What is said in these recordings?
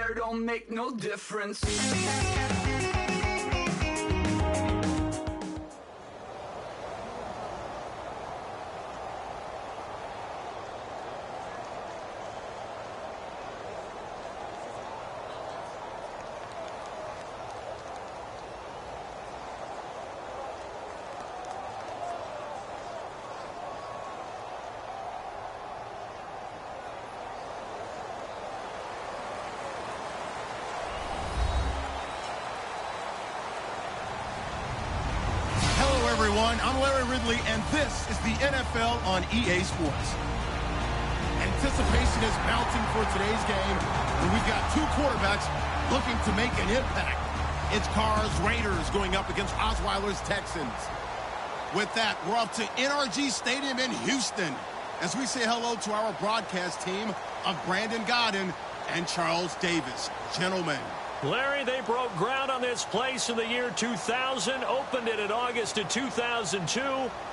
hair don't make no difference. I'm Larry Ridley, and this is the NFL on EA Sports. Anticipation is mounting for today's game, and we've got two quarterbacks looking to make an impact. It's Carr's Raiders going up against Osweiler's Texans. With that, we're off to NRG Stadium in Houston as we say hello to our broadcast team of Brandon Godden and Charles Davis. Gentlemen. Larry, they broke ground on this place in the year 2000, opened it in August of 2002,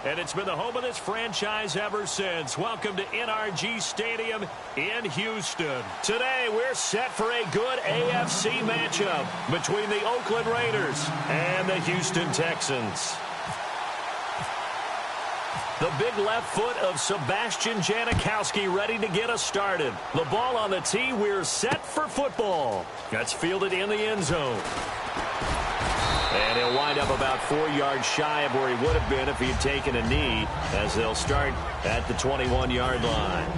and it's been the home of this franchise ever since. Welcome to NRG Stadium in Houston. Today, we're set for a good AFC matchup between the Oakland Raiders and the Houston Texans. The big left foot of Sebastian Janikowski ready to get us started. The ball on the tee. We're set for football. That's fielded in the end zone. And he'll wind up about 4 yards shy of where he would have been if he had taken a knee, as they'll start at the 21-yard line.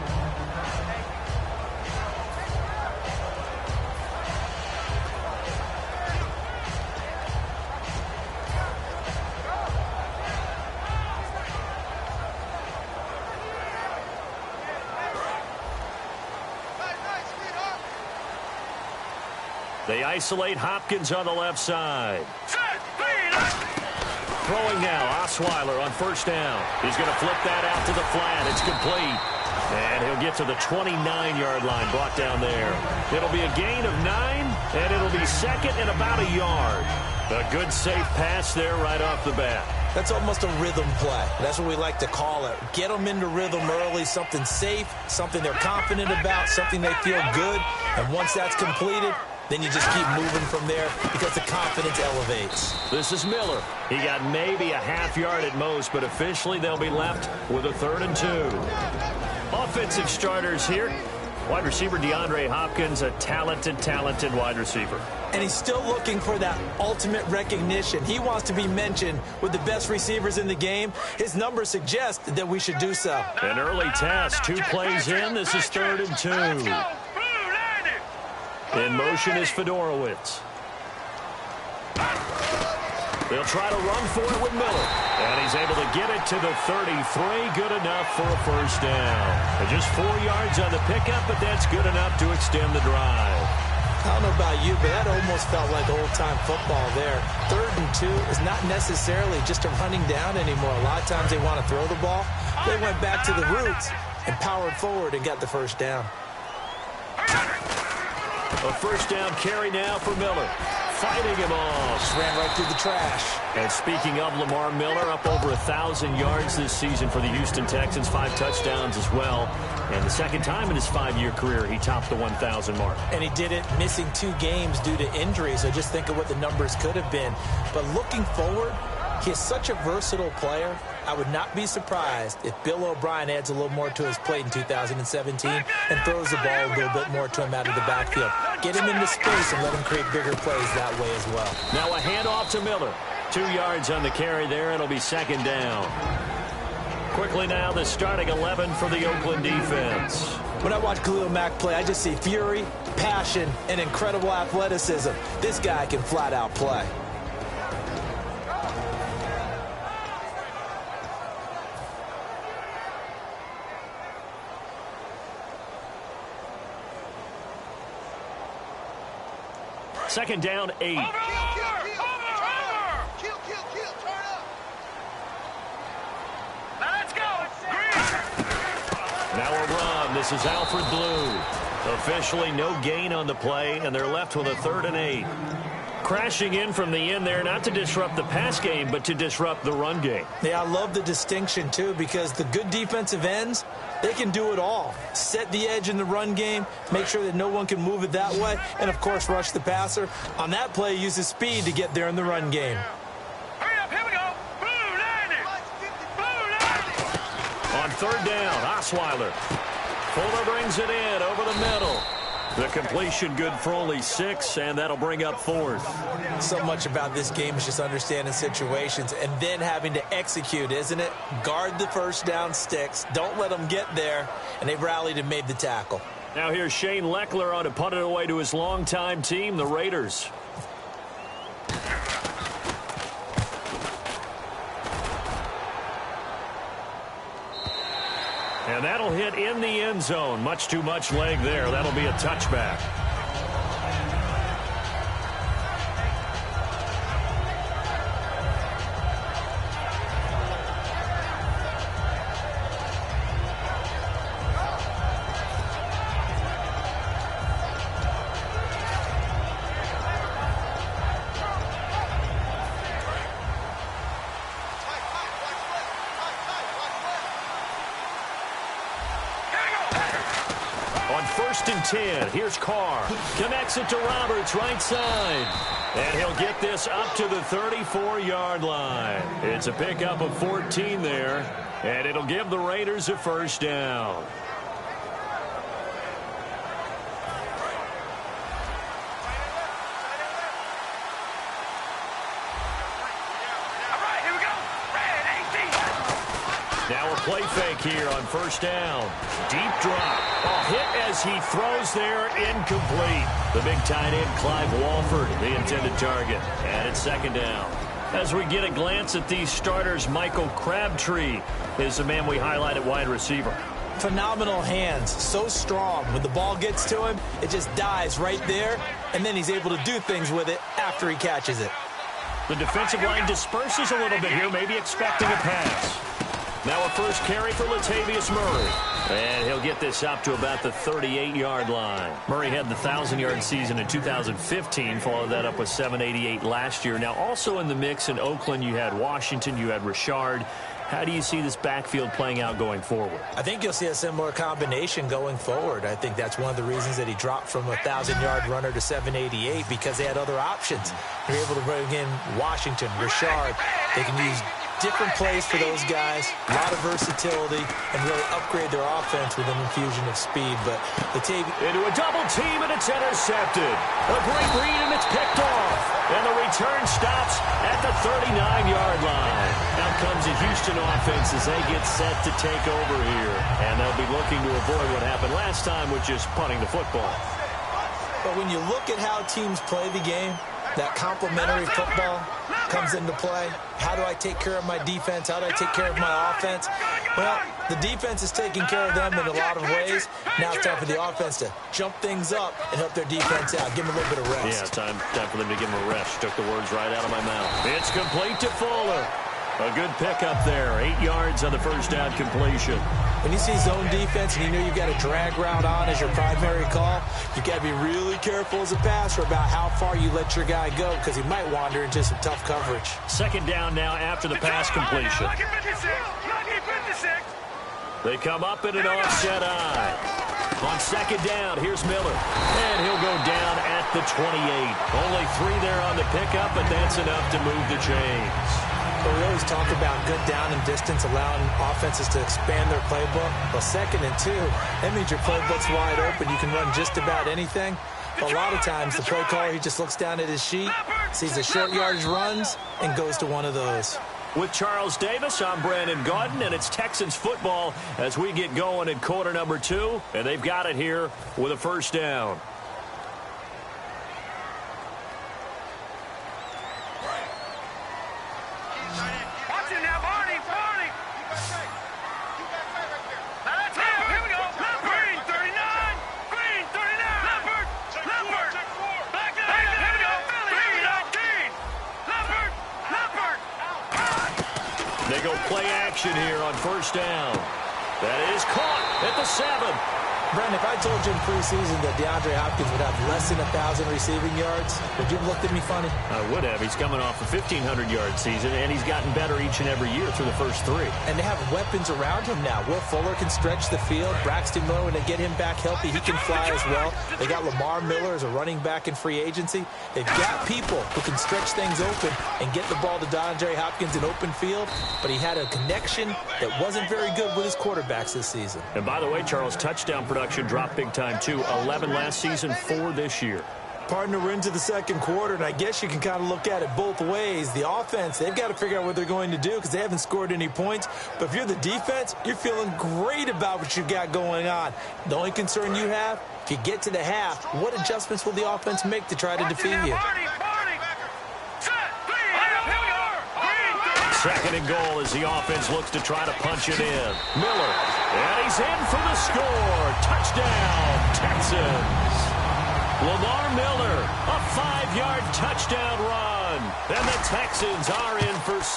They isolate Hopkins on the left side. Throwing now, Osweiler on first down. He's going to flip that out to the flat. It's complete. And he'll get to the 29-yard line, brought down there. It'll be a gain of 9, and it'll be second and about a yard. A good, safe pass there right off the bat. That's almost a rhythm play. That's what we like to call it. Get them into rhythm early, something safe, something they're confident about, something they feel good. And once that's completed, then you just keep moving from there because the confidence elevates. This is Miller. He got maybe a half yard at most, but officially they'll be left with a 3rd and 2. Offensive starters here. Wide receiver DeAndre Hopkins, a talented wide receiver. And he's still looking for that ultimate recognition. He wants to be mentioned with the best receivers in the game. His numbers suggest that we should do so. An early test. 2 plays in. This is 3rd and 2. In motion is Fedorowicz. They'll try to run for it with Miller. And he's able to get it to the 33. Good enough for a first down. And just 4 yards on the pickup, but that's good enough to extend the drive. I don't know about you, but that almost felt like old-time football there. 3rd and 2 is not necessarily just a running down anymore. A lot of times they want to throw the ball. They went back to the roots and powered forward and got the first down. A first down carry now for Miller. Fighting him off. Just ran right through the trash. And speaking of Lamar Miller, up over 1,000 yards this season for the Houston Texans. 5 touchdowns as well. And the second time in his 5-year career, he topped the 1,000 mark. And he did it missing 2 games due to injury. So just think of what the numbers could have been. But looking forward, he's such a versatile player. I would not be surprised if Bill O'Brien adds a little more to his plate in 2017 and throws the ball a little bit more to him out of the backfield. Get him into space and let him create bigger plays that way as well. Now a handoff to Miller. 2 yards on the carry there. It'll be second down. Quickly now, the starting 11 for the Oakland defense. When I watch Khalil Mack play, I just see fury, passion, and incredible athleticism. This guy can flat out play. Second down, 8. Over! Kill, turn up. Now let's go. Now a run. This is Alfred Blue. Officially no gain on the play, and they're left with a 3rd and 8. crashing in from the end there, not to disrupt the pass game, but to disrupt the run game. Yeah, I love the distinction, too, because the good defensive ends, they can do it all. Set the edge in the run game, make sure that no one can move it that way, and, of course, rush the passer. On that play, use his speed to get there in the run game. Hurry up, here we go. Blue 90. Blue 90. On third down, Osweiler. Fuller brings it in over the middle. The completion good for only 6, and that'll bring up 4th. So much about this game is just understanding situations and then having to execute, isn't it? Guard the first down sticks. Don't let them get there, and they've rallied and made the tackle. Now here's Shane Leckler on to punt it away to his longtime team, the Raiders. And that'll hit in the end zone. Much too much leg there. That'll be a touchback. On 1st and 10, here's Carr. Connects it to Roberts, right side. And he'll get this up to the 34-yard line. It's a pickup of 14 there, and it'll give the Raiders a first down. Now a play fake here on first down. Deep drop. A hit as he throws there, incomplete. The big tight end, Clive Walford, the intended target. And it's second down. As we get a glance at these starters, Michael Crabtree is the man we highlight at wide receiver. Phenomenal hands, so strong. When the ball gets to him, it just dies right there, and then he's able to do things with it after he catches it. The defensive line disperses a little bit here, maybe expecting a pass. Now a first carry for Latavius Murray. And he'll get this up to about the 38-yard line. Murray had the 1,000-yard season in 2015, followed that up with 788 last year. Now also in the mix in Oakland, you had Washington, you had Richard. How do you see this backfield playing out going forward? I think you'll see a similar combination going forward. I think that's one of the reasons that he dropped from a 1,000-yard runner to 788, because they had other options. They're able to bring in Washington, Richard. They can use different plays for those guys, a lot of versatility, and really upgrade their offense with an infusion of speed. But into a double team, and it's intercepted. A great read, and it's picked off. And the return stops at the 39-yard line. Out comes the Houston offense as they get set to take over here. And they'll be looking to avoid what happened last time, which is punting the football. But when you look at how teams play the game, that complementary football comes into play. How do I take care of my defense? How do I take care of my offense? Well, the defense is taking care of them in a lot of ways. Now it's time for the offense to jump things up and help their defense out. Give them a little bit of rest. Yeah, time for them to give them a rest. Took the words right out of my mouth. It's complete to Fuller. A good pickup there. 8 yards on the first down completion. When you see zone defense and you know you've got a drag route on as your primary call, you've got to be really careful as a passer about how far you let your guy go, because he might wander into some tough coverage. Second down now after the pass completion. They come up in an offset eye. On second down, here's Miller. And he'll go down at the 28. Only 3 there on the pickup, but that's enough to move the chains. But we always talk about good down and distance, allowing offenses to expand their playbook. Well, 2nd and 2, that means your playbook's wide open. You can run just about anything. But a lot of times, the play caller, he just looks down at his sheet, sees the short yardage runs, and goes to one of those. With Charles Davis, I'm Brandon Gaudin, and it's Texans football as we get going in quarter number 2. And they've got it here with a first down. They go play action here on first down. That is caught at the 7. Brent, if I told you in preseason that DeAndre Hopkins would have less than 1,000 receiving yards, would you have looked at me funny? I would have. He's coming off a 1,500-yard season, and he's gotten better each and every year through the first 3. And they have weapons around him now. Will Fuller can stretch the field. Braxton Miller, when they get him back healthy, he can fly as well. They got Lamar Miller as a running back in free agency. They've got people who can stretch things open and get the ball to DeAndre Hopkins in open field, but he had a connection that wasn't very good with his quarterbacks this season. And by the way, Charles, touchdown production dropped big time too. 11 last season, 4 this year. Partner, we're into the second quarter, and I guess you can kind of look at it both ways. The offense, they've got to figure out what they're going to do because they haven't scored any points. But if you're the defense, you're feeling great about what you got going on. The only concern you have, if you get to the half, what adjustments will the offense make to try to defeat you? Second and goal as the offense looks to try to punch it in. Miller, and he's in for the score. Touchdown, Texans. Lamar Miller, a 5-yard touchdown run. And the Texans are in for 6.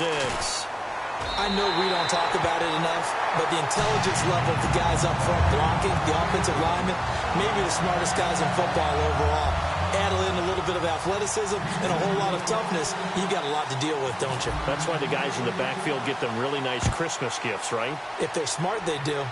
I know we don't talk about it enough, but the intelligence level of the guys up front blocking, the offensive linemen, maybe the smartest guys in football overall. Add in a little bit of athleticism and a whole lot of toughness, you got a lot to deal with, don't you? That's why the guys in the backfield get them really nice Christmas gifts, right? If they're smart, they do.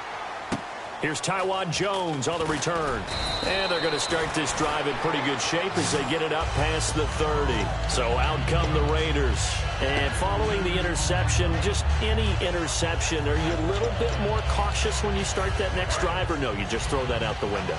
Here's Taiwan Jones on the return. And they're going to start this drive in pretty good shape as they get it up past the 30. So out come the Raiders. And following the interception, just any interception, are you a little bit more cautious when you start that next drive, or no, you just throw that out the window?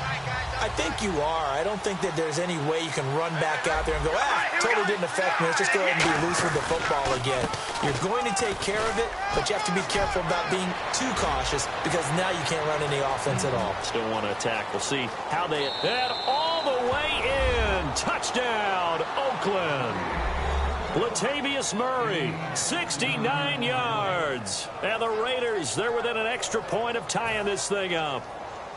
I think you are. I don't think that there's any way you can run back out there and go, totally didn't affect me. Let's just go ahead and be loose with the football again. You're going to take care of it, but you have to be careful about being too cautious because now you can't run any offense at all. Still want to attack. We'll see how they... And all the way in. Touchdown, Oakland. Latavius Murray, 69 yards. And the Raiders, they're within an extra point of tying this thing up.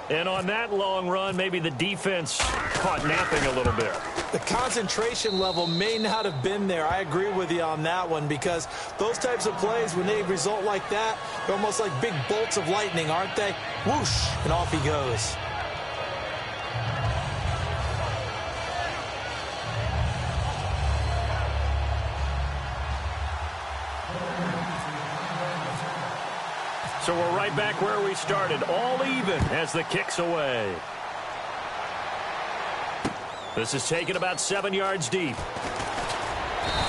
And on that long run, maybe the defense caught napping a little bit. The concentration level may not have been there. I agree with you on that one because those types of plays, when they result like that, they're almost like big bolts of lightning, aren't they? Whoosh, and off he goes. So we're right back where we started, all even as the kick's away. This is taken about 7 yards deep.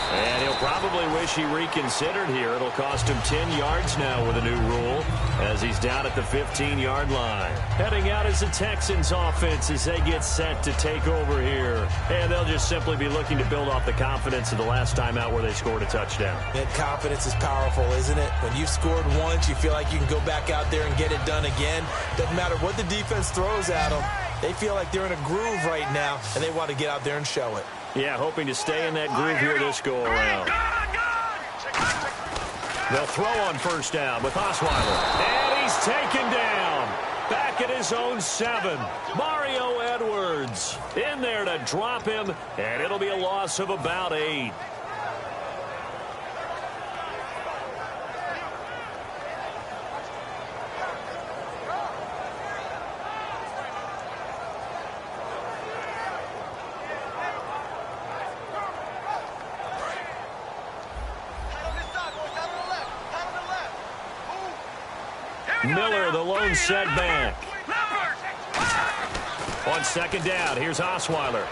And he'll probably wish he reconsidered here. It'll cost him 10 yards now with a new rule as he's down at the 15-yard line. Heading out is the Texans offense as they get set to take over here. And they'll just simply be looking to build off the confidence of the last time out where they scored a touchdown. That confidence is powerful, isn't it? When you've scored once, you feel like you can go back out there and get it done again. Doesn't matter what the defense throws at them. They feel like they're in a groove right now, and they want to get out there and show it. Yeah, hoping to stay in that groove here this go-around. They'll throw on first down with Osweiler. And he's taken down. Back at his own 7. Mario Edwards in there to drop him, and it'll be a loss of about 8. Miller, the lone setback. On second down, here's Osweiler.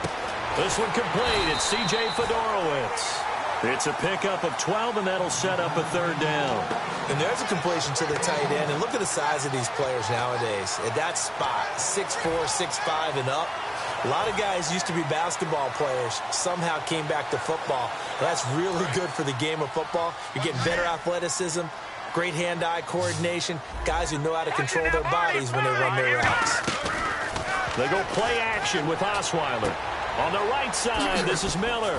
This one complete. It's C.J. Fedorowicz. It's a pickup of 12, and that'll set up a third down. And there's a completion to the tight end. And look at the size of these players nowadays. At that spot, 6'4", 6'5", and up. A lot of guys used to be basketball players, somehow came back to football. That's really good for the game of football. You're getting better athleticism, great hand-eye coordination, guys who know how to control their bodies when they run their routes. They go play action with Osweiler. On the right side, this is Miller.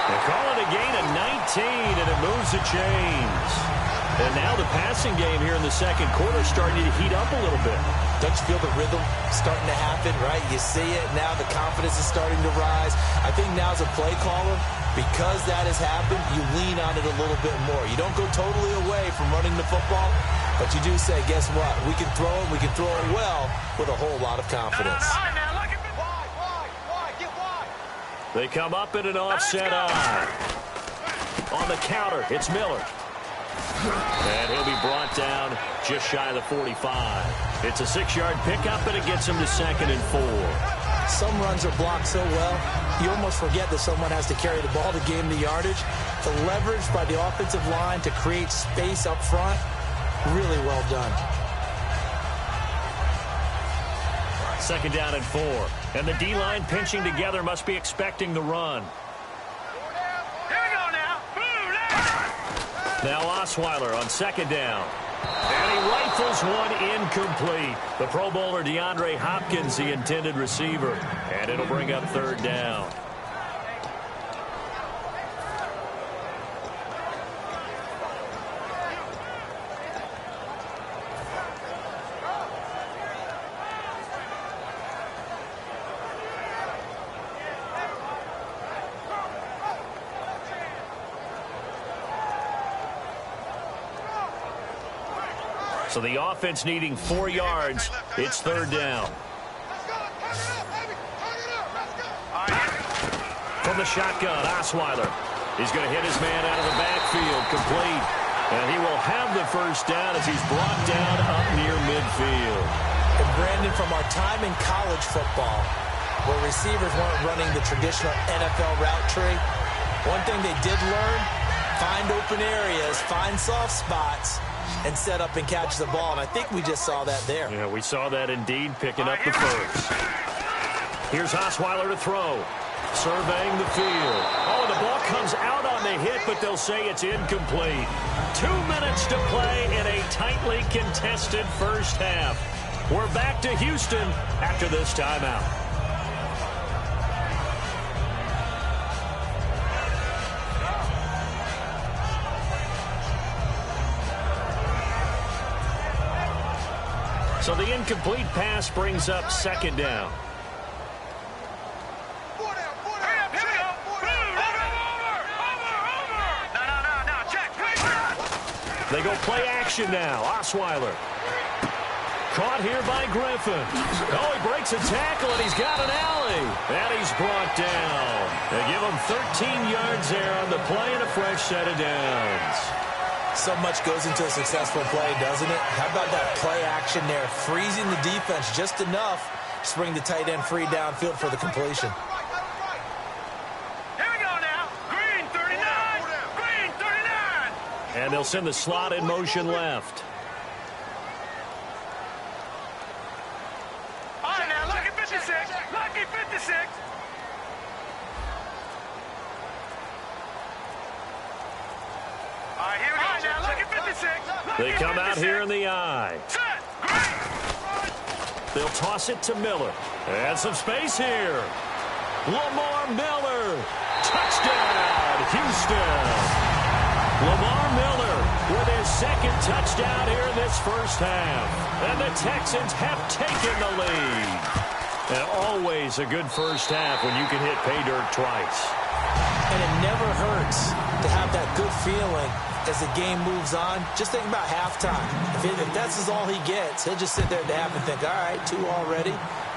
They call it a gain of 19, and it moves the chains. And now the passing game here in the second quarter is starting to heat up a little bit. Don't you feel the rhythm starting to happen, right? You see it. Now the confidence is starting to rise. I think now as a play caller, because that has happened, you lean on it a little bit more. You don't go totally away from running the football, But you do say, guess what? We can throw it. We can throw it well with a whole lot of confidence. They come up in an offset eye. On the counter, it's Miller. And he'll be brought down just shy of the 45. It's a 6-yard pickup, and it gets him to 2nd and 4. Some runs are blocked so well, you almost forget that someone has to carry the ball to gain the yardage. The leverage by the offensive line to create space up front, really well done. 2nd down and 4. And the D-line pinching together must be expecting the run. Here we go now. Now Osweiler on 2nd down. And he rifles one incomplete. The Pro Bowler DeAndre Hopkins, the intended receiver. And it'll bring up 3rd down. So the offense needing 4 yards. It's 3rd down. From the shotgun, Osweiler. He's going to hit his man out of the backfield, complete. And he will have the 1st down as he's brought down up near midfield. And Brandon, from our time in college football, where receivers weren't running the traditional NFL route tree, one thing they did learn, find open areas, find soft spots, and set up and catch the ball. And I think we just saw that there. Yeah, we saw that indeed, picking up the 1st. Here's Osweiler to throw. Surveying the field. Oh, the ball comes out on the hit, but they'll say it's incomplete. 2 minutes to play in a tightly contested first half. We're back to Houston after this timeout. So the incomplete pass brings up 2nd down. They go play action now. Osweiler. Caught here by Griffin. Oh, he breaks a tackle, and he's got an alley. And he's brought down. They give him 13 yards there on the play and a fresh set of downs. So much goes into a successful play, doesn't it? How about that play action there, freezing the defense just enough to bring the tight end free downfield for the completion. Here we go now. Green 39. Green 39. And they'll send the slot in motion left. All right now, lucky 56. Lucky 56. All right, here we go. Now, look at 56. They come out here in the eye. They'll toss it to Miller. And some space here. Lamar Miller. Touchdown, Houston. Lamar Miller with his 2nd touchdown here in this first half. And the Texans have taken the lead. And always a good first half when you can hit pay dirt twice. And it never hurts to have that good feeling as the game moves on. Just think about halftime. If that's all he gets, he'll just sit there at the half and think, all right, 2 already.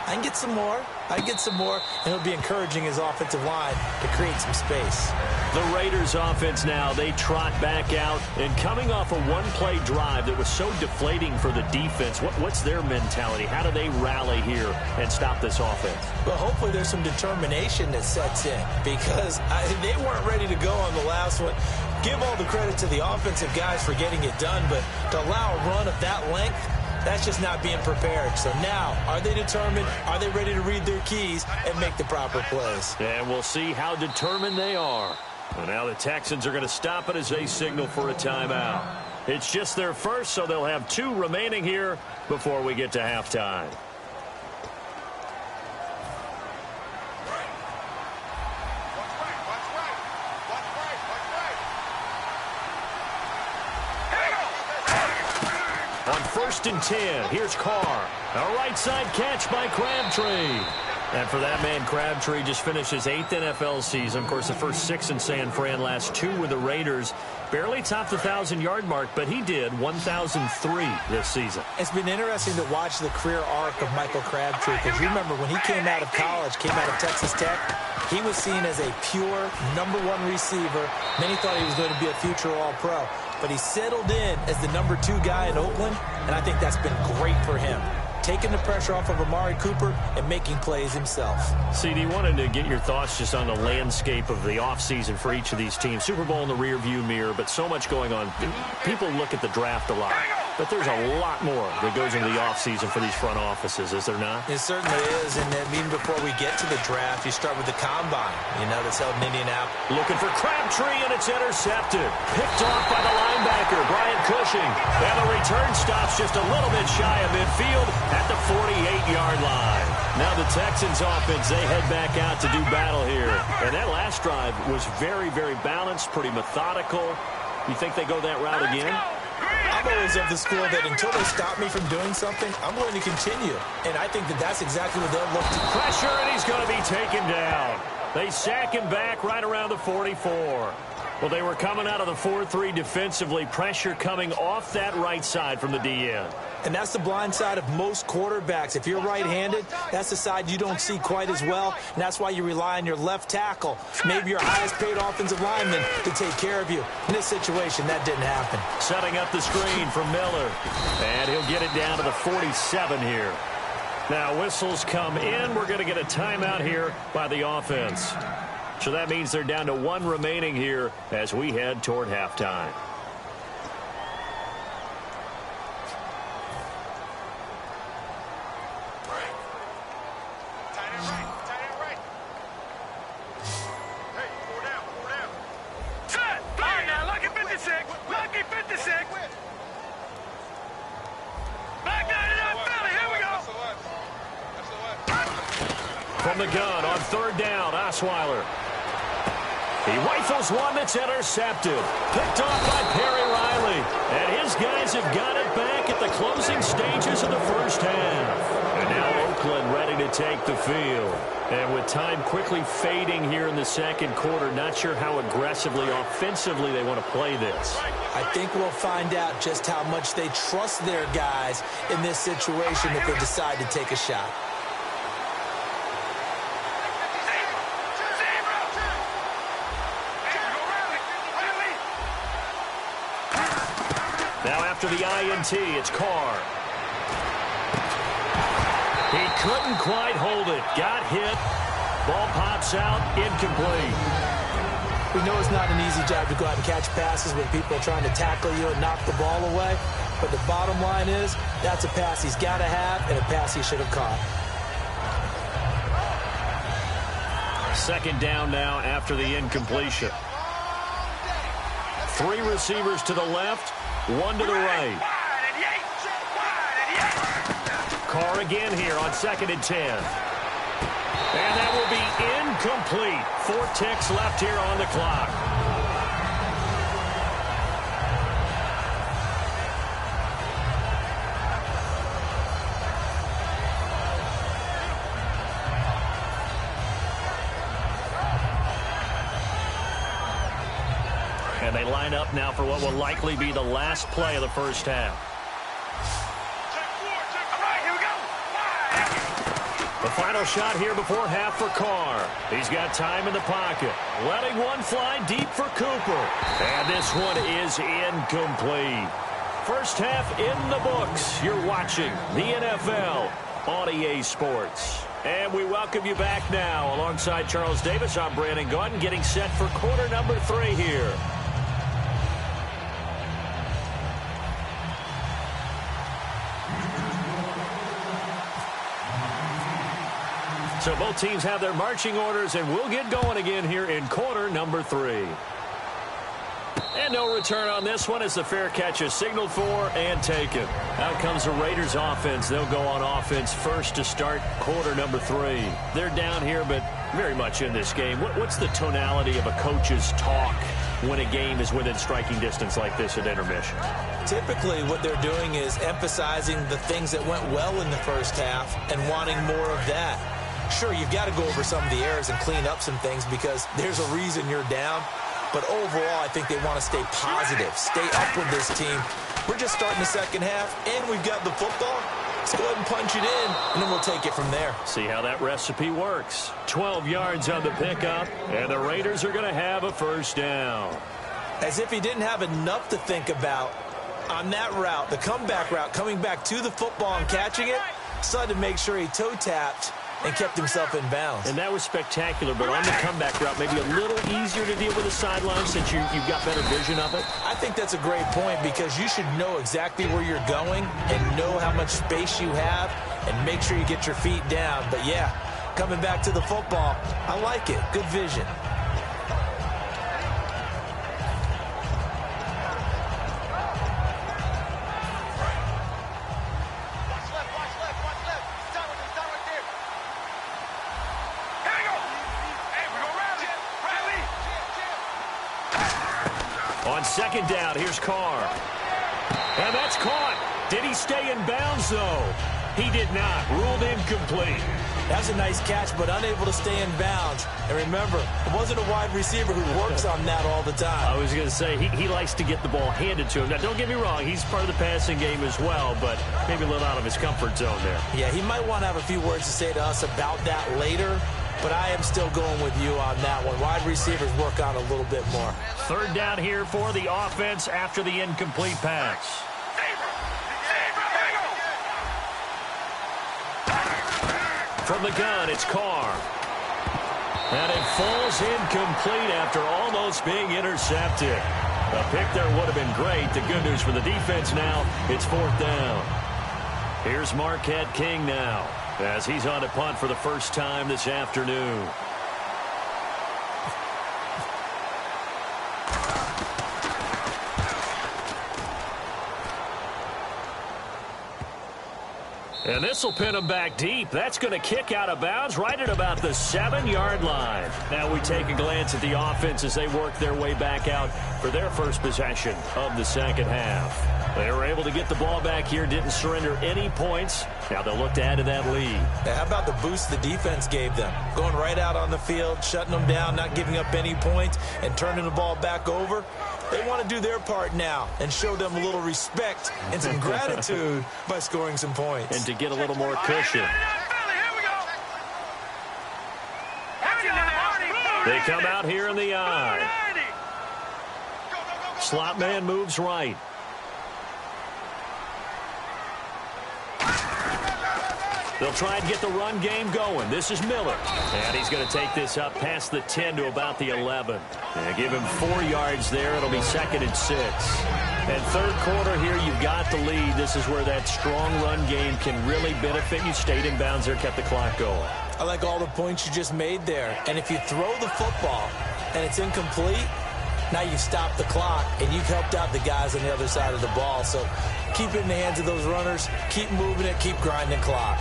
I can get some more. I can get some more. And he'll be encouraging his offensive line to create some space. The Raiders offense now, they trot back out. And coming off a one-play drive that was so deflating for the defense, what's their mentality? How do they rally here and stop this offense? Well, hopefully there's some determination that sets in because they weren't ready to go on the last one. Give all the credit to the offensive guys for getting it done, but to allow a run of that length, that's just not being prepared. So now, are they determined? Are they ready to read their keys and make the proper plays? And we'll see how determined they are. Well, now the Texans are going to stop it as they signal for a timeout. It's just their first, so they'll have 2 remaining here before we get to halftime. On 1st and 10, here's Carr. A right side catch by Crabtree. And for that man, Crabtree just finished his 8th NFL season. Of course, the first 6 in San Fran, last 2 with the Raiders. Barely topped the 1,000-yard mark, but he did 1,003 this season. It's been interesting to watch the career arc of Michael Crabtree, because you remember when he came out of college, came out of Texas Tech, he was seen as a pure #1 receiver. Many thought he was going to be a future All-Pro, but he settled in as the #2 guy in Oakland, and I think that's been great for him, taking the pressure off of Amari Cooper and making plays himself. CD, wanted to get your thoughts just on the landscape of the offseason for each of these teams. Super Bowl in the rearview mirror, but so much going on. People look at the draft a lot, but there's a lot more that goes into the offseason for these front offices, is there not? It certainly is, and even before we get to the draft, you start with the combine, that's held in Indianapolis. Looking for Crabtree, and it's intercepted. Picked off by the linebacker, Brian Cushing. And the return stops just a little bit shy of midfield at the 48-yard line. Now the Texans offense, they head back out to do battle here. And that last drive was very, very balanced, pretty methodical. You think they go that route again? I'm always of the school that until they stop me from doing something, I'm going to continue. And I think that that's exactly what they'll look to. Pressure, and he's going to be taken down. They sack him back right around the 44. Well, they were coming out of the 4-3 defensively. Pressure coming off that right side from the DN. And that's the blind side of most quarterbacks. If you're right-handed, that's the side you don't see quite as well. And that's why you rely on your left tackle, maybe your highest-paid offensive lineman, to take care of you. In this situation, that didn't happen. Setting up the screen from Miller. And he'll get it down to the 47 here. Now, whistles come in. We're going to get a timeout here by the offense. So that means they're down to 1 remaining here as we head toward halftime. From the gun on 3rd down, Osweiler. He rifles one that's intercepted. Picked off by Perry Riley. And his guys have got it back at the closing stages of the first half. And now Oakland ready to take the field. And with time quickly fading here in the second quarter, not sure how aggressively, offensively they want to play this. I think we'll find out just how much they trust their guys in this situation if they decide to take a shot. Now after the INT, it's Carr. He couldn't quite hold it. Got hit. Ball pops out. Incomplete. We know it's not an easy job to go out and catch passes when people are trying to tackle you and knock the ball away. But the bottom line is, that's a pass he's got to have and a pass he should have caught. 2nd down now after the incompletion. 3 receivers to the left. 1 to the right. Carr again here on 2nd and 10. And that will be incomplete. 4 ticks left here on the clock. And they line up now for what will likely be the last play of the first half. The final shot here before half for Carr. He's got time in the pocket. Letting one fly deep for Cooper. And this one is incomplete. First half in the books. You're watching the NFL on EA Sports. And we welcome you back now. Alongside Charles Davis, I'm Brandon Gaudin, getting set for quarter number 3 here. So both teams have their marching orders, and we'll get going again here in quarter number 3. And no return on this one as the fair catch is signaled for and taken. Out comes the Raiders offense. They'll go on offense first to start quarter number 3. They're down here, but very much in this game. What's the tonality of a coach's talk when a game is within striking distance like this at intermission? Typically, what they're doing is emphasizing the things that went well in the first half and wanting more of that. Sure, you've got to go over some of the errors and clean up some things because there's a reason you're down. But overall, I think they want to stay positive, stay up with this team. We're just starting the second half, and we've got the football. Let's go ahead and punch it in, and then we'll take it from there. See how that recipe works. 12 yards on the pickup, and the Raiders are going to have a first down. As if he didn't have enough to think about on that route, the comeback route, coming back to the football and catching it, decided to make sure he toe-tapped and kept himself in bounds. And that was spectacular, but on the comeback route, maybe a little easier to deal with the sideline since you've got better vision of it? I think that's a great point because you should know exactly where you're going and know how much space you have and make sure you get your feet down. But, yeah, coming back to the football, I like it. Good vision. On second down, here's Carr. And that's caught. Did he stay in bounds, though? He did not. Ruled incomplete. That's a nice catch, but unable to stay in bounds. And remember, it wasn't a wide receiver who works on that all the time. I was going to say, he likes to get the ball handed to him. Now, don't get me wrong. He's part of the passing game as well, but maybe a little out of his comfort zone there. Yeah, he might want to have a few words to say to us about that later. But I am still going with you on that one. Wide receivers work on a little bit more. Third down here for the offense after the incomplete pass. From the gun, it's Carr. And it falls incomplete after almost being intercepted. A pick there would have been great. The good news for the defense now, it's fourth down. Here's Marquette King now, as he's on to punt for the first time this afternoon. And this will pin him back deep. That's going to kick out of bounds right at about the 7-yard line. Now we take a glance at the offense as they work their way back out for their first possession of the second half. They were able to get the ball back here, didn't surrender any points. Now they'll look to add to that lead. Now, how about the boost the defense gave them? Going right out on the field, shutting them down, not giving up any points, and turning the ball back over. They want to do their part now and show them a little respect and some gratitude by scoring some points. And to get a little more cushion. They come out here in the eye. Slot man moves right. They'll try and get the run game going. This is Miller. And he's going to take this up past the 10 to about the 11. And give him 4 yards there. It'll be 2nd and 6. And third quarter here, you've got the lead. This is where that strong run game can really benefit you. Stayed in bounds there, kept the clock going. I like all the points you just made there. And if you throw the football and it's incomplete, now you've stopped the clock and you've helped out the guys on the other side of the ball. So keep it in the hands of those runners. Keep moving it. Keep grinding clock.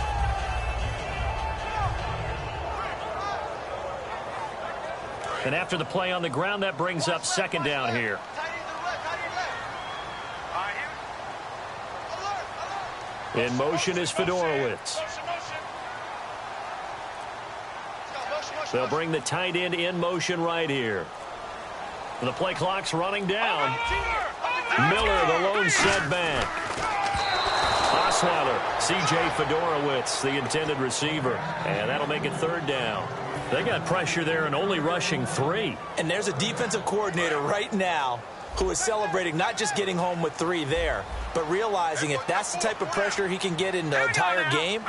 And after the play on the ground, that brings up second down here. In motion is Fedorowicz. They'll bring the tight end in motion right here. The play clock's running down. Miller, the lone setback. Osweiler, C.J. Fedorowicz, the intended receiver. And that'll make it third down. They got pressure there and only rushing 3. And there's a defensive coordinator right now who is celebrating not just getting home with 3 there, but realizing if that's the type of pressure he can get in the entire game,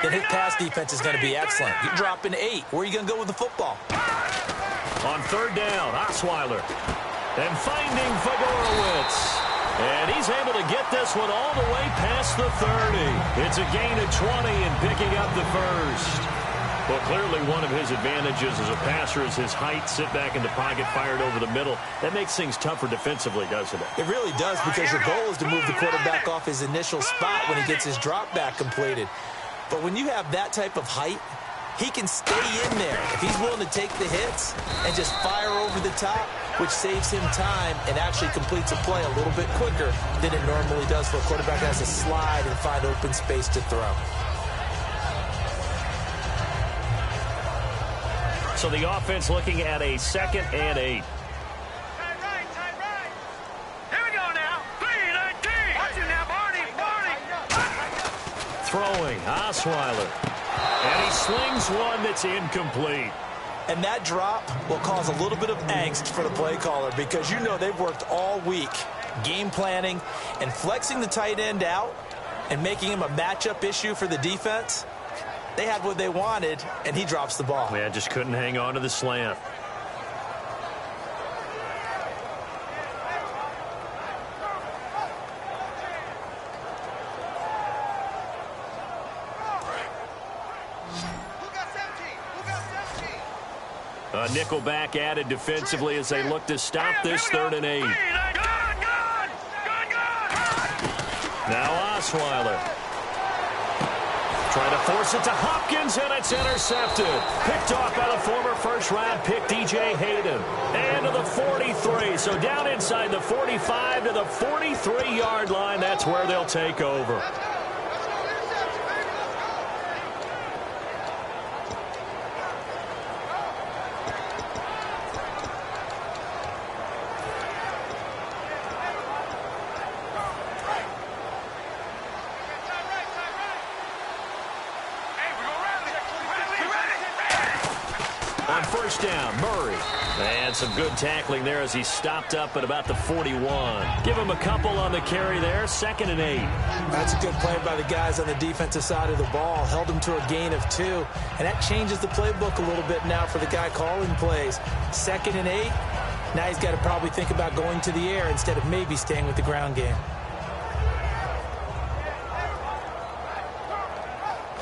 then his pass defense is going to be excellent. You're dropping 8. Where are you going to go with the football? On third down, Osweiler. And finding Fedorowicz. And he's able to get this one all the way past the 30. It's a gain of 20 and picking up the first. Well, clearly one of his advantages as a passer is his height, sit back in the pocket, fired over the middle. That makes things tougher defensively, doesn't it? It really does, because your goal is to move the quarterback off his initial spot when he gets his drop back completed. But when you have that type of height, he can stay in there if he's willing to take the hits and just fire over the top, which saves him time and actually completes a play a little bit quicker than it normally does for a quarterback that has to slide and find open space to throw. So the offense looking at a 2nd and 8. throwing. Osweiler. And he slings one that's incomplete. And that drop will cause a little bit of angst for the play caller because you know they've worked all week game planning and flexing the tight end out and making him a matchup issue for the defense. They had what they wanted, and he drops the ball. Yeah, just couldn't hang on to the slant. A nickelback added defensively as they look to stop this 3rd and 8. Now Osweiler. Trying to force it to Hopkins, and it's intercepted. Picked off by the former first-round pick, DJ Hayden. And to the 43. So down inside the 45 to the 43-yard line. That's where they'll take over. On first down, Murray. And some good tackling there as he stopped up at about the 41. Give him a couple on the carry there. 2nd and 8. That's a good play by the guys on the defensive side of the ball. Held him to a gain of 2. And that changes the playbook a little bit now for the guy calling plays. 2nd and 8. Now he's got to probably think about going to the air instead of maybe staying with the ground game.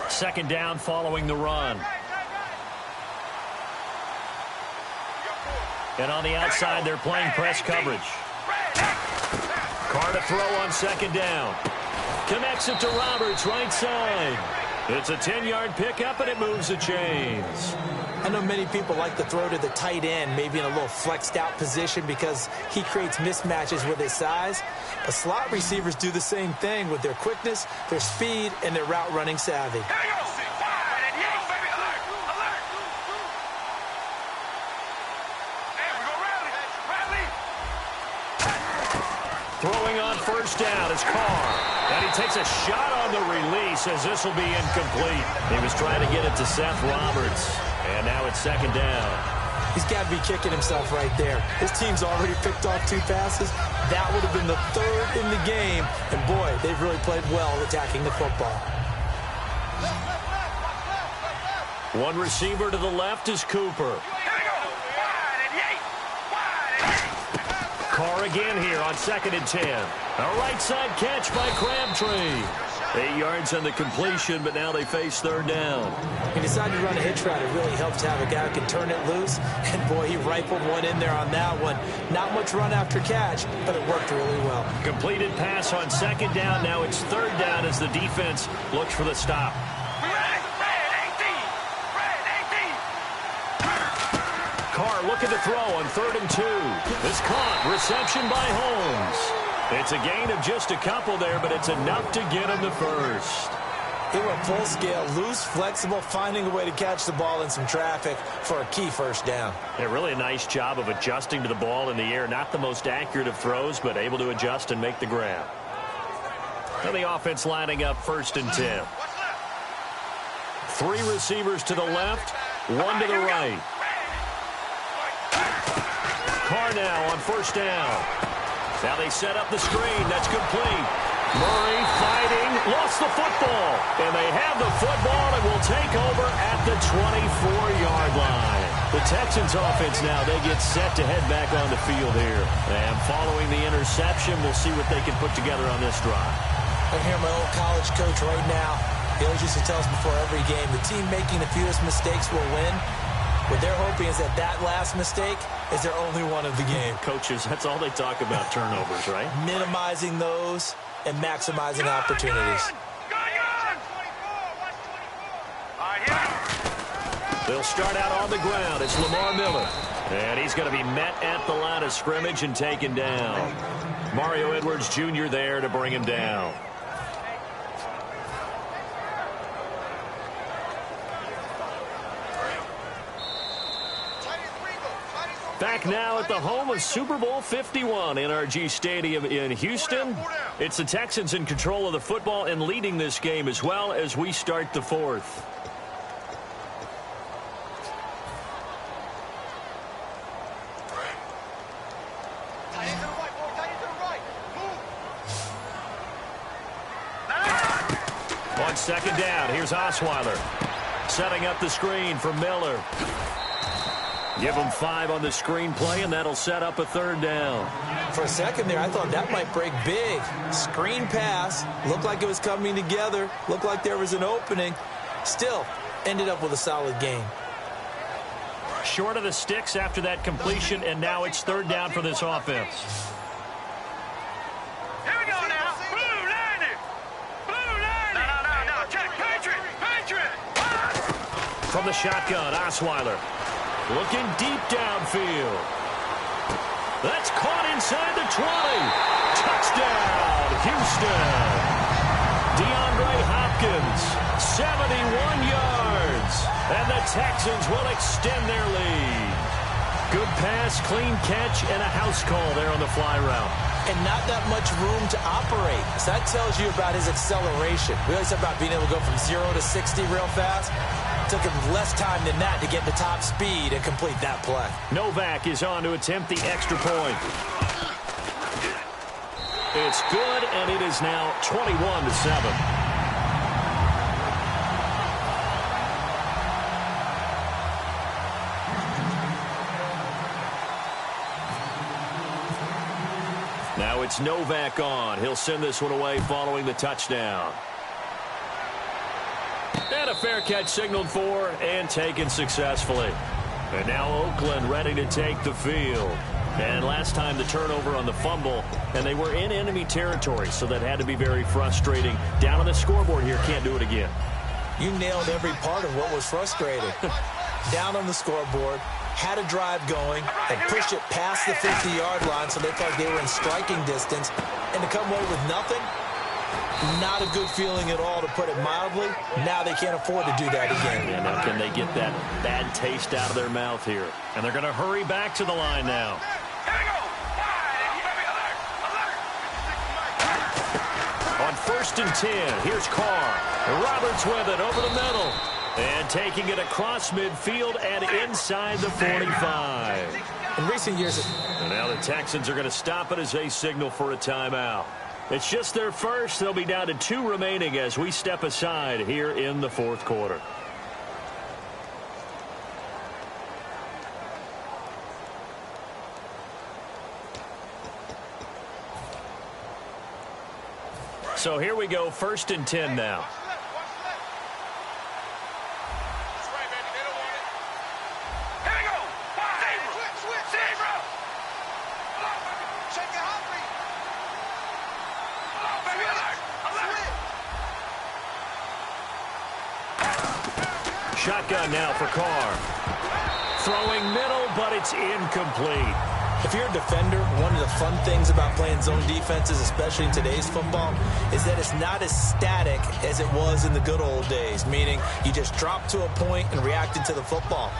2nd down following the run. And on the outside, they're playing press coverage. Carr to throw on 2nd down. Connects it to Roberts, right side. It's a 10-yard pickup, and it moves the chains. I know many people like to throw to the tight end, maybe in a little flexed out position because he creates mismatches with his size. But slot receivers do the same thing with their quickness, their speed, and their route running savvy. Throwing on first down is Carr. And he takes a shot on the release as this will be incomplete. He was trying to get it to Seth Roberts. And now it's 2nd down. He's got to be kicking himself right there. His team's already picked off 2 passes. That would have been the 3rd in the game. And, boy, they've really played well attacking the football. One receiver to the left is Cooper. Carr again here on 2nd and 10. A right side catch by Crabtree. 8 yards on the completion, but now they face 3rd down. He decided to run a hitch route. It really helped to have a guy who can turn it loose. And, boy, he rifled one in there on that one. Not much run after catch, but it worked really well. Completed pass on 2nd down. Now it's 3rd down as the defense looks for the stop. Carr looking to throw on 3rd and 2. It's caught. Reception by Holmes. It's a gain of just a couple there, but it's enough to get him the first. He went full scale, loose, flexible, finding a way to catch the ball in some traffic for a key first down. Yeah, really a nice job of adjusting to the ball in the air. Not the most accurate of throws, but able to adjust and make the grab. And the offense lining up 1st and 10. 3 receivers to the left, 1 to the right. Carr now on 1st down. Now they set up the screen. That's complete. Murray fighting. Lost the football. And they have the football and will take over at the 24-yard line. The Texans offense now, they get set to head back on the field here. And following the interception, we'll see what they can put together on this drive. I hear my old college coach right now. He always used to tell us before every game, the team making the fewest mistakes will win. What they're hoping is that that last mistake is their only one of the game. Coaches, that's all they talk about, turnovers, right? Minimizing those and maximizing opportunities. They'll start out on the ground. It's Lamar Miller. And he's going to be met at the line of scrimmage and taken down. Mario Edwards Jr. there to bring him down. Back now at the home of Super Bowl 51, NRG Stadium in Houston. It's the Texans in control of the football and leading this game as well as we start the fourth. On second down, here's Osweiler. Setting up the screen for Miller. Give him 5 on the screen play, and that'll set up a third down. For a second there, I thought that might break big. Screen pass. Looked like it was coming together. Looked like there was an opening. Still, ended up with a solid game. Short of the sticks after that completion, and now it's third down for this offense. Here we go now. Blue line it. Blue line it. No. Check. Patriot. From the shotgun, Osweiler. Looking deep downfield. That's caught inside the 20. Touchdown, Houston. DeAndre Hopkins, 71 yards. And the Texans will extend their lead. Good pass, clean catch, and a house call there on the fly route. And not that much room to operate. So that tells you about his acceleration. We always talk about being able to go from 0 to 60 real fast. Took him less time than that to get to top speed and complete that play. Novak is on to attempt the extra point. It's good, and it is now 21-7. Now it's Novak on. He'll send this one away following the touchdown. And a fair catch signaled for and taken successfully. And now Oakland ready to take the field. And last time the turnover on the fumble, and they were in enemy territory, so that had to be very frustrating. Down on the scoreboard here, can't do it again. You nailed every part of what was frustrating. Down on the scoreboard, had a drive going, and pushed it past the 50-yard line so they thought they were in striking distance, and to come away with nothing, not a good feeling at all, to put it mildly. Now they can't afford to do that again. Yeah, now can they get that bad taste out of their mouth here? And they're going to hurry back to the line now. On 1st and 10, here's Carr. Roberts with it over the middle. And taking it across midfield and inside the 45. In recent years... And now the Texans are going to stop it as they signal for a timeout. It's just their first. They'll be down to 2 remaining as we step aside here in the fourth quarter. So here we go, 1st and 10 now. Shotgun now for Carr. Throwing middle, but it's incomplete. If you're a defender, one of the fun things about playing zone defenses, especially in today's football, is that it's not as static as it was in the good old days, meaning you just drop to a point and reacted to the football.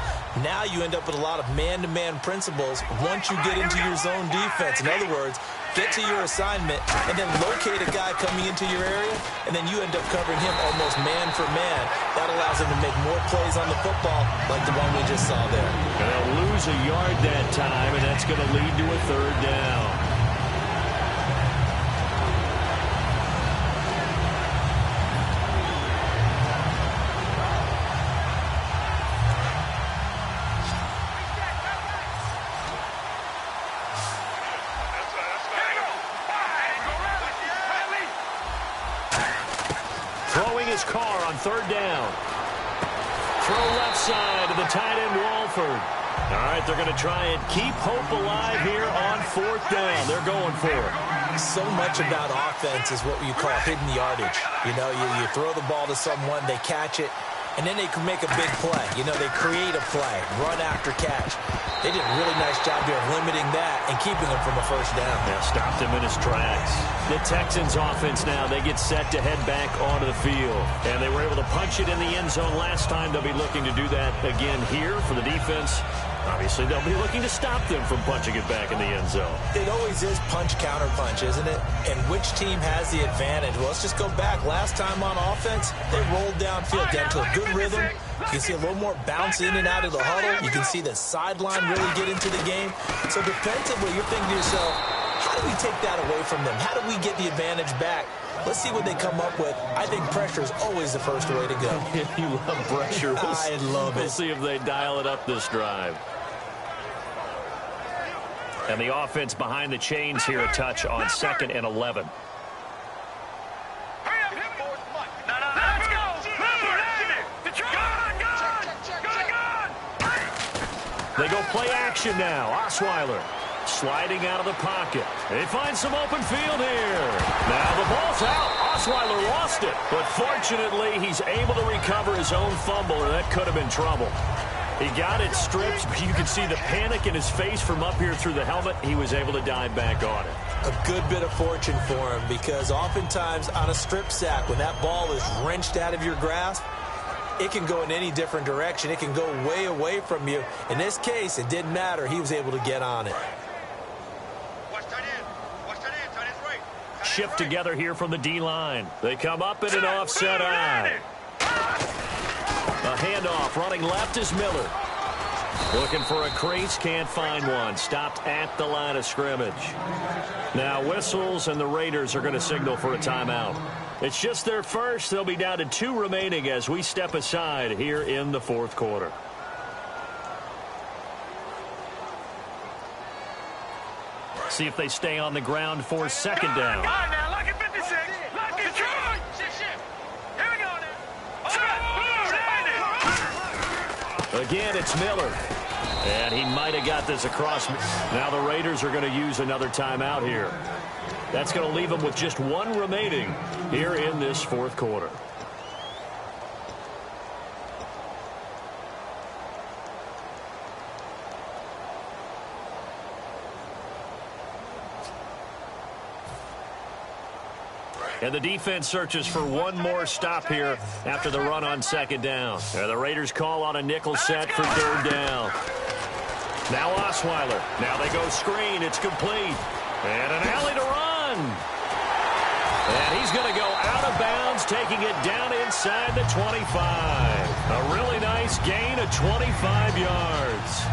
Now you end up with a lot of man-to-man principles once you get into your zone defense. In other words, get to your assignment and then locate a guy coming into your area, and then you end up covering him almost man for man. That allows him to make more plays on the football like the one we just saw there. And they'll lose a yard that time, and that's going to lead to a third down. Throwing his Carr on third down. Throw left side to the tight end, Walford. All right, they're going to try and keep hope alive here on 4th down. They're going for it. So much about offense is what you call hidden yardage. You know, you throw the ball to someone, they catch it, and then they can make a big play. You know, they create a play, run after catch. They did a really nice job here of limiting that and keeping him from a first down. Yeah, stopped him in his tracks. The Texans offense now, they get set to head back onto the field. And they were able to punch it in the end zone last time. They'll be looking to do that again here for the defense. Obviously, they'll be looking to stop them from punching it back in the end zone. It always is punch-counter-punch, isn't it? And which team has the advantage? Well, let's just go back. Last time on offense, they rolled downfield, got into a good rhythm. You can see a little more bounce in and out of the huddle. You can see the sideline really get into the game. So defensively, you're thinking to yourself, how do we take that away from them? How do we get the advantage back? Let's see what they come up with. I think pressure is always the first way to go. You love pressure. I love it. We'll see if they dial it up this drive. And the offense behind the chains here, a touch on 2nd and 11. They go play action now. Osweiler sliding out of the pocket. They find some open field here. Now the ball's out. Osweiler lost it. But fortunately, he's able to recover his own fumble, or that could have been trouble. He got it stripped. You can see the panic in his face from up here through the helmet. He was able to dive back on it. A good bit of fortune for him, because oftentimes on a strip sack, when that ball is wrenched out of your grasp, it can go in any different direction. It can go way away from you. In this case, it didn't matter. He was able to get on it. Shift together here from the D-line. They come up in an offset eye. A handoff running left is Miller. Looking for a crease, can't find one. Stopped at the line of scrimmage. Now whistles, and the Raiders are going to signal for a timeout. It's just their first. They'll be down to 2 remaining as we step aside here in the 4th quarter. See if they stay on the ground for 2nd down. All right, now, look at 56. Look at Detroit. Here we go now. Again, it's Miller. And he might have got this across. Now the Raiders are going to use another timeout here. That's going to leave them with just 1 remaining here in this 4th quarter. And the defense searches for one more stop here after the run on 2nd down. And the Raiders call on a nickel set for 3rd down. Now Osweiler. Now they go screen. It's complete. And an alley to run. And he's going to go out of bounds, taking it down inside the 25. A really nice gain of 25 yards.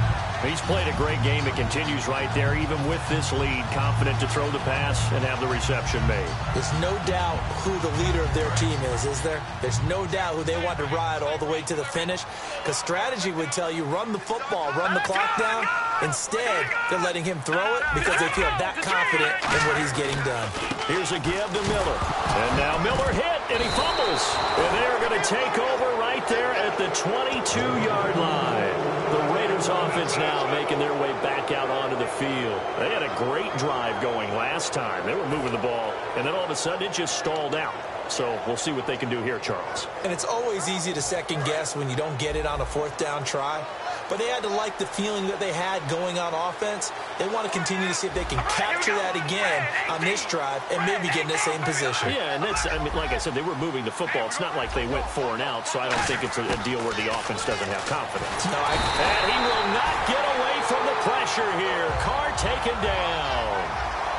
He's played a great game. It continues right there, even with this lead, confident to throw the pass and have the reception made. There's no doubt who the leader of their team is there? There's no doubt who they want to ride all the way to the finish, because strategy would tell you run the football, run the clock down. Instead, they're letting him throw it because they feel that confident in what he's getting done. Here's a give to Miller. And now Miller hit, and he fumbles. And they're going to take over right there at the 22-yard line. The Raiders offense now making their way back out onto the field. They had a great drive going last time. They were moving the ball, and then all of a sudden it just stalled out. So we'll see what they can do here, Charles. And it's always easy to second guess when you don't get it on a 4th down try. But they had to like the feeling that they had going on offense. They want to continue to see if they can capture that again on this drive and maybe get in the same position. Yeah, and that's, I mean, like I said, they were moving the football. It's not like they went 4 and out, so I don't think it's a deal where the offense doesn't have confidence. No, and he will not get away from the pressure here. Carr taken down.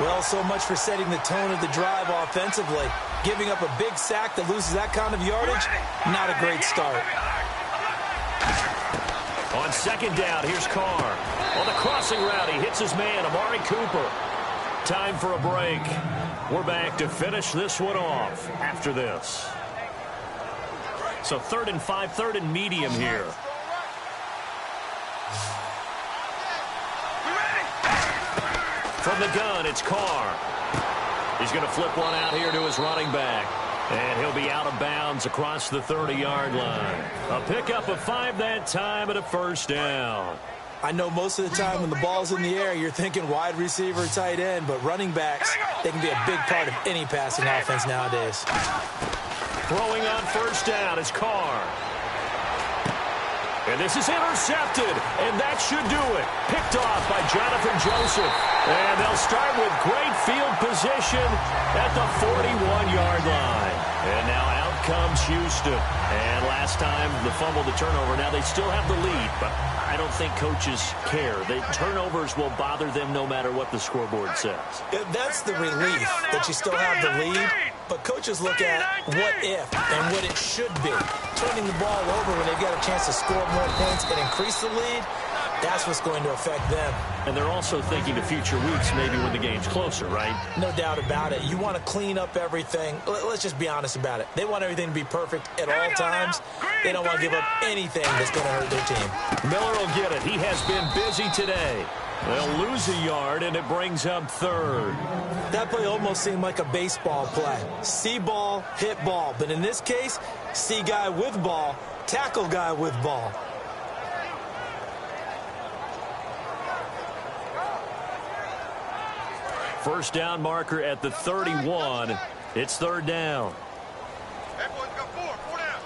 Well, so much for setting the tone of the drive offensively. Giving up a big sack that loses that kind of yardage, not a great start. On 2nd down, here's Carr. On the crossing route, he hits his man, Amari Cooper. Time for a break. We're back to finish this one off after this. So 3rd and 5, 3rd and medium here. From the gun, it's Carr. He's going to flip one out here to his running back. And he'll be out of bounds across the 30-yard line. A pickup of 5 that time and a 1st down. I know most of the time when the ball's in the air, you're thinking wide receiver, tight end, but running backs, they can be a big part of any passing offense nowadays. Throwing on 1st down is Carr. And this is intercepted, and that should do it. Picked off by Jonathan Joseph. And they'll start with great field position at the 41-yard line. And now out comes Houston. And last time, the fumble, the turnover. Now they still have the lead, but I don't think coaches care. The turnovers will bother them no matter what the scoreboard says. That's the relief that you still have the lead, but coaches look at what if and what it should be. Turning the ball over when they've got a chance to score more points and increase the lead, that's what's going to affect them. And they're also thinking to future weeks, maybe when the game's closer, right? No doubt about it. You want to clean up everything. Let's just be honest about it. They want everything to be perfect at all times. They don't want to give up anything that's going to hurt their team. Miller will get it. He has been busy today. They'll lose a yard, and it brings up third. That play almost seemed like a baseball play. See ball, hit ball. But in this case, see guy with ball, tackle guy with ball. First down marker at the 31. It's third down. That boy's got four down.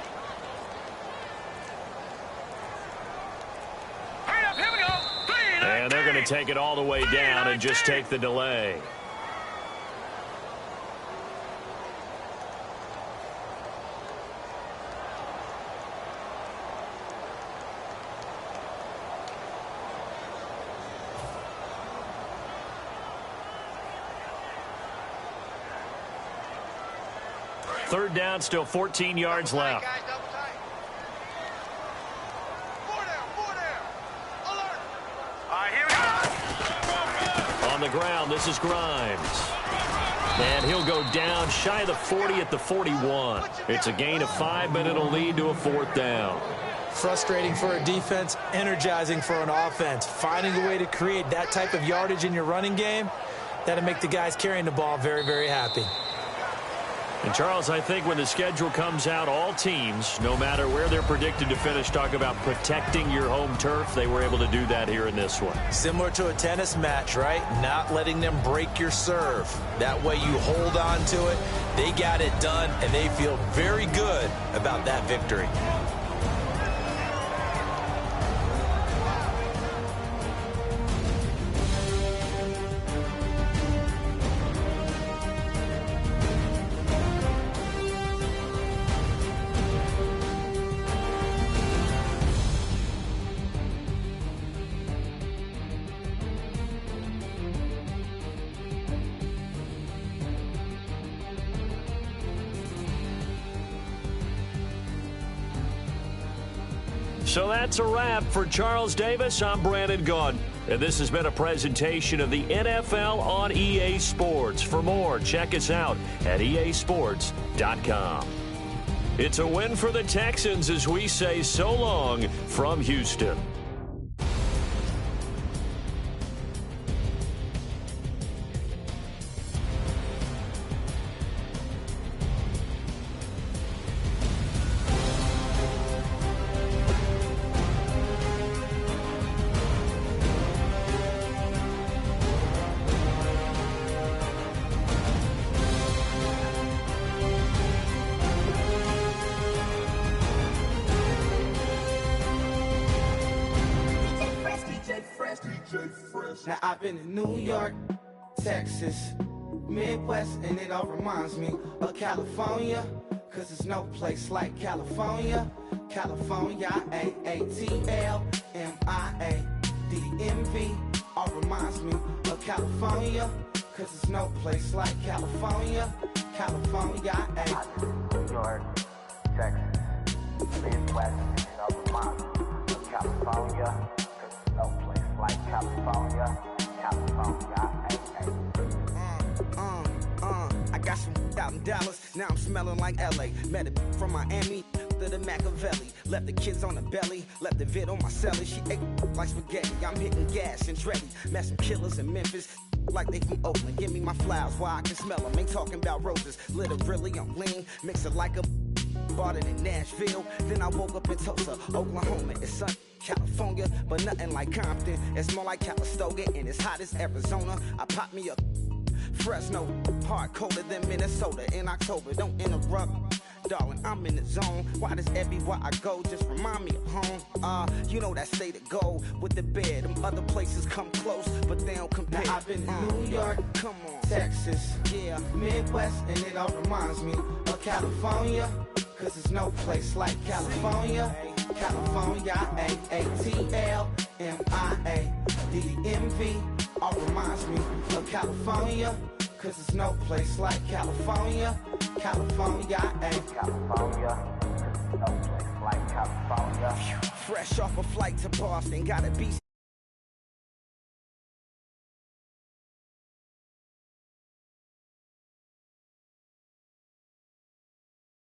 Hurry up, here we go. And they're going to take it all the way down and just take the delay. Third down, still 14 yards left. Four down. Alert. All right, here we go. On the ground, this is Grimes. And he'll go down shy of the 40 at the 41. It's a gain of 5, but it'll lead to a fourth down. Frustrating for a defense, energizing for an offense. Finding a way to create that type of yardage in your running game, that'll make the guys carrying the ball very, very happy. And, Charles, I think when the schedule comes out, all teams, no matter where they're predicted to finish, talk about protecting your home turf. They were able to do that here in this one. Similar to a tennis match, right? Not letting them break your serve. That way you hold on to it. They got it done, and they feel very good about that victory. So that's a wrap for Charles Davis. I'm Brandon Gaudin, and this has been a presentation of the NFL on EA Sports. For more, check us out at easports.com. It's a win for the Texans as we say so long from Houston. Now I've been in New York, Texas, Midwest, and it all reminds me of California, cause there's no place like California. California, A-A-T-L-M-I-A-D-M-V, all reminds me of California, cause there's no place like California. California, New York, Texas, Midwest, and it all reminds me of California, cause there's no place like California, California, I got some out in Dallas, now I'm smelling like LA. Met it from Miami to the Machiavelli. Left the kids on the belly, left the vid on my celly. She ate like spaghetti, I'm hitting gas and Dreddy. Met some killers in Memphis, like they from Oakland. Give me my flowers while I can smell them. Ain't talking about roses, literally I'm lean. Mix it like a bought it in Nashville. Then I woke up in Tulsa, Oklahoma. It's sunny. California, but nothing like Compton. It's more like Calistoga, and it's hot as Arizona. I pop me a Fresno, hard colder than Minnesota in October. Don't interrupt, darling, I'm in the zone. Why does everywhere I go just remind me of home? You know that state of gold with the bed. Them other places come close, but they don't compare. Now I've been in New York, come on, Texas, yeah, Midwest, and it all reminds me of California. cause there's no place like California. California, A-A-T-L-M-I-A. D-D-M-V, all reminds me of California, cause there's no place like California. California, California, cause there's no place like California. Fresh off a flight to Boston, gotta be